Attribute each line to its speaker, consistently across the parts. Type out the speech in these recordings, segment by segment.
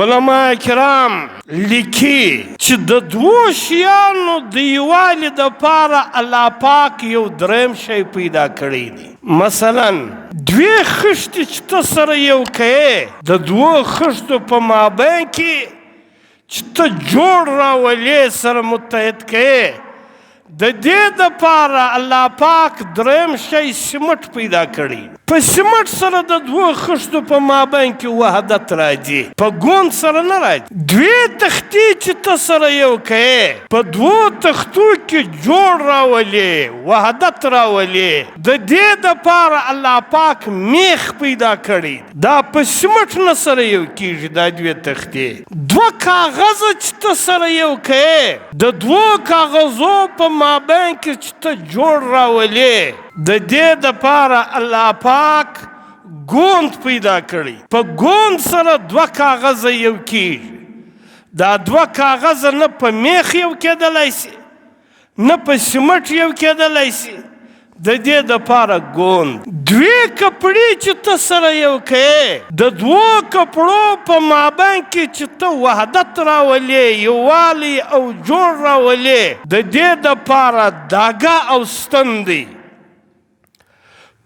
Speaker 1: علماء کرام لیکي چې د دوو شیانو د یووالي دپاره الله پاک یو دریم شی پیدا کړی دی. مثلا دوې خښتې چې ته سره یو کوې د دوو خښتو په مابین کې چې ته جوړ راولې سره متحد کوې د دې دپاره الله پاک دریم شی سمټ پیدا کړی. په سمټ سره د دوو خښتو په مابین کې وحدت راځي، په ګوند سره نه راځي. دوې تختې چې ته سره یو کوې په دوو تختو کې جوړ راولې، وحدت راولې. د دې دپاره الله پاک میخ پیدا کړی. دا په سمټ نه سره یو کېږي. دا دوې تختې دوه کاغذه چې ته سره یو کوې د دوو کاغذو په مابین کې چې ته جوړ راولې د دې دپاره الله پاک ګوند پیدا کړی. په ګوند سره دوه کاغذه یو کېږي. دا دوه کاغذه نه په میخ یو کېدلی سي نه په سمټ یو کېدلی سي. د دې دپاره ګوند. دوې کپړې چې ته سره یو کوې د دوو کپړو په مابین کې چې ته وحدت راولې، یووالی او جوړ راولې، د دې دپاره داګه او ستن دی.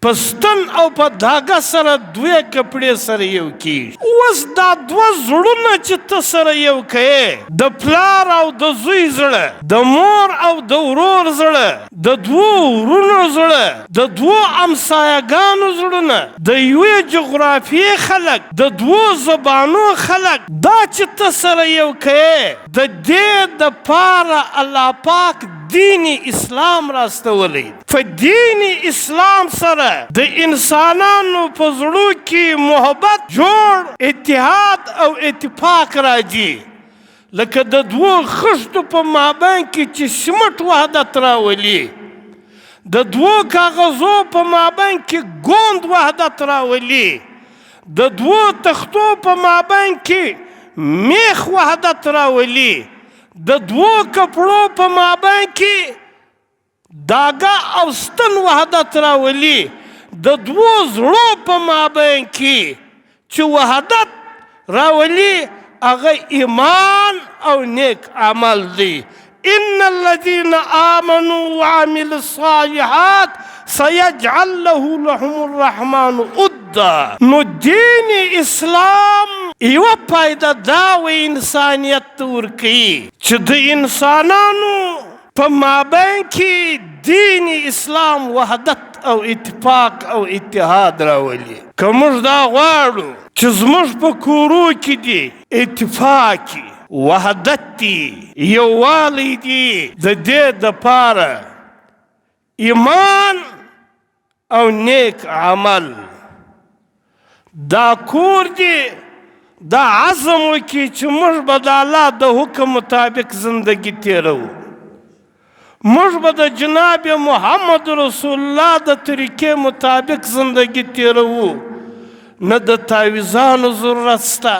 Speaker 1: په ستن او په داګه سره دوې کپړې سره یو کېږي. اوس دا دوه زړونه چې ته سره یو کوې د پلار او د زوی زړه، د مور او د ورور زړه، د دوو ورونو زړه، د دوو همسایهګانو زړونه، د یوې جغرافیې خلک، د دوو زبانو خلک، دا چې ته سره یو کوې د دې دپاره الله پاک دین اسلام راستولی. په دین اسلام سره د انسانانو په زړو کې محبت، جوړ، اتحاد او اتفاق راځي. لکه د دوو خښتو په مابین کې چې سمټ وحدت راولي، د دوو کاغذو په مابین کې ګوند وحدت راولي، د دوو تختو په مابین کې میخ وحدت راولي، د دوو کپړو په مابین کې داګه او ستن وحدت راولي، د دوو زړو په مابین کې چې وحدت راولي هغه ایمان او نیک عمل دی. ان الذين آمنوا وعملوا الصالحات سيجعل لهم الرحمن ودا. نو دین اسلام یوه پایده دا و انسانیت ورکوي چې د انسانانو په مابین کې دین اسلام وحدت او اتفاق او اتحاد راولي. که موږ دا غواړو چې زموږ په کورو کې دی اتفاق، وحدت دی، یووالی دی، د دې دپاره ایمان او نیک عمل دا کور دی. دا عزم وکړي چې موږ به د الله د حکم مطابق زندگی تیروو، موږ به د جناب محمد رسول الله د طریقې مطابق زندگی تیروو. نه د تعویذانو ضرورت شته،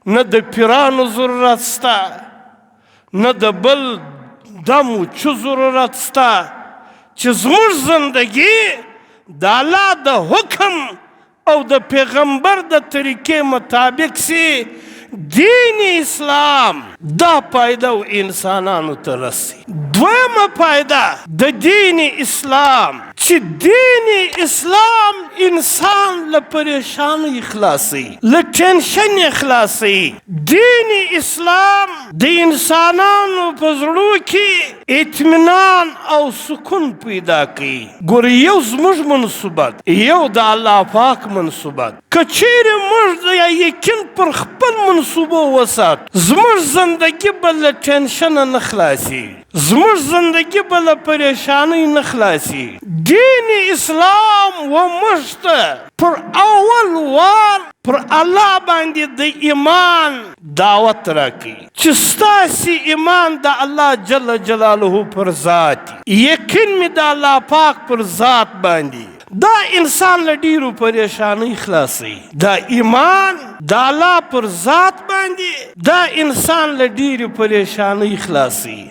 Speaker 1: نه د پیرانو ضرورت شته، نه د بل دمو چو ضرورت شته. چې زموږ زندگی د الله د حکم او د پیغمبر د طریقې مطابق سي. دین اسلام دا پایده و انسانانو ته رسی. دویمه پایده د دین اسلام چې دین اسلام انسان له پریشانی خلاصي، له ټینشن خلاصي. دین اسلام د انسانانو په زړو کې اطمینان او سکون پیدا کوي. ګوره یو زموږ منصوبت، یو د الله پاک منصوبت. که چیرې موږ د یقین پر خپل منصوبو وساتو زموږ زندگی به له ټینشنه نه خلاصي، زموږ زندگی به له پریشانۍ نه خلاصي. دین اسلام و موږ ته پر اول وار پر الله باندې د ایمان دعوت راکوي چې ستاسې ایمان د الله جل جلاله پر ذات، یقین مې د الله پاک پر ذات باندې. دا انسان له ډیرو پریشانۍ خلاصوي. دا ایمان د الله پر ذات باندې دا انسان له ډیرو پریشانۍ خلاصوي.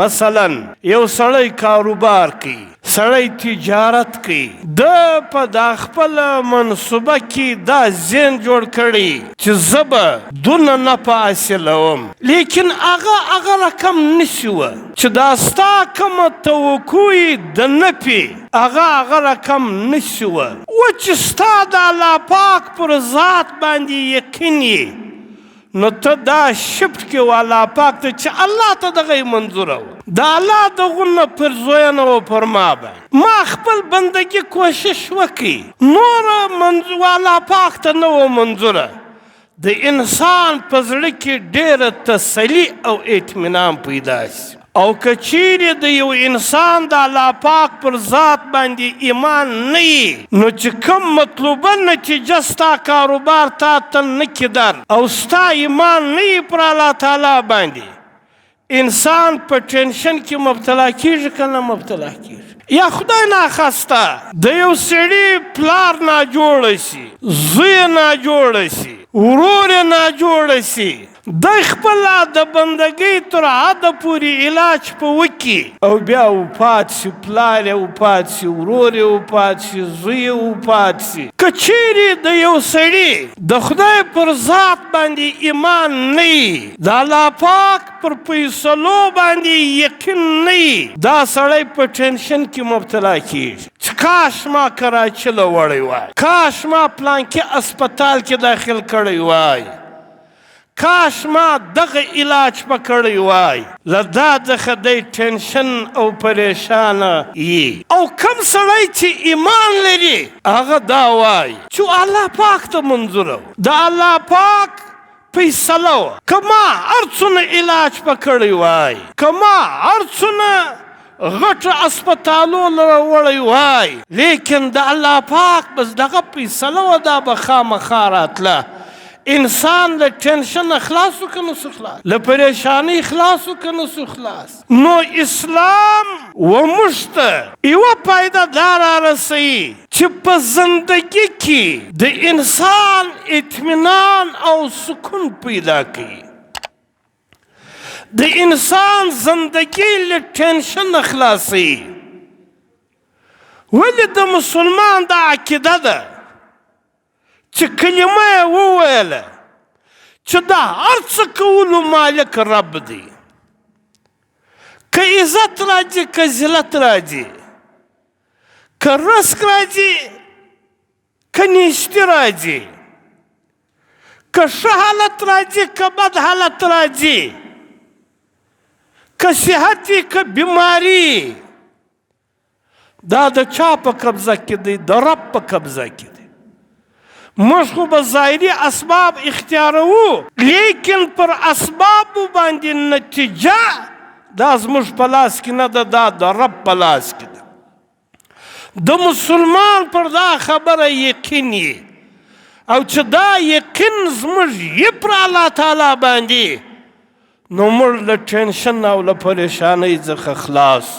Speaker 1: مثلا یو سړی کاروبار کوي، سړی تجارت کوي د په دا خپله منصوبه کې دا ذهن جوړ کړي چې زه به دونه نفع حاصلوم لیکن هغه رقم نشي وه چې دا ستا کومه توقع د نفع هغه رقم نشي وه و چې ستا د الله پاک پر ذات باندې یقین یې نو ته دا شفت کې و الله پاک ته چې الله ته دغه منظوره و د الله دغونه پر زوینه و پر ما باندې ما خپل بندګي کوشش وکړي نوره الله پاک ته نه و منظوره د انسان په زړه کې ډېره تسلي او اطمینان پیدا شي او که چیرې د یو انسان د الله پاک پر ذات باندې ایمان نه وي نو چې کوم مطلوبه نتیجه ستا کاروبار تا ته نه کیدر او ستا ایمان نه وي پر الله تعالی باندې انسان په ټینشن کې مبتلا کیږي که نه مبتلا کیږي یا خدای ناخواسته د یو سړي پلار ناجوړه شي زوی ناجوړه شي ورور ناجوړه شي دی خپله د بندګۍ تر حده پورې علاج په وکړي او بیا وفات شي پلار یې وفات شي ورور یې وفات شي زوی یې وفات شي که چیرې د یو سړي د خدای پر ذات باندې ایمان نه وي د الله پاک پر فیصلو باندې یقین نه وي دا سړی په ټینشن کې مبتلا کیږي چې کاش ما کراچي له وړی وای کاش ما پلانکي اسپتال کې داخل کړی وای کاش ما دغه علاج په کړی وای له دا څخه دی ټینشن او پریشانه یي او کم سړی چې ایمان لري هغه دا وای چې الله پاک ته منظوره د الله پاک فیصله وه که ما هر څونه علاج په کړی وای که ما هر څونه غټه اسپتالو لره وړی وای لیکن د الله پاک بس دغه فیصله وه دا به خامخا راتله انسان له ټینشن خلاص و که نسو خلاص له پریشانی خلاص و که نسو خلاص نو اسلام و موږ ته یوه فایده دا رارسوي چې په زندګي کې د انسان اطمینان او سکون پیدا کوي د انسان زندگی له ټینشن خلاصوي ولې د مسلمان دا عقیده ده چې کلمه یې وویله چې دا هر څه کولو مالک رب دی که عزت راځي که ذلت راځي که رزق راځي که نیستي راځي که ښه حالت راځي که بد حالت راځي که صحت وي که بیماري دا د چا په قبضه کې دی د رب په قبضه کې دی موږ خو به ظاهري اسباب اختیاروو لیکن پر اسبابو باندې نتیجه دا زموږ په لاس کې نه ده دا د رب په لاس کې ده د مسلمان پر دا خبره یقین یي او چې دا یقین زموږ یې پر الله تعالی باندې نو موږ له ټینشن او له پریشانۍ څخه خلاص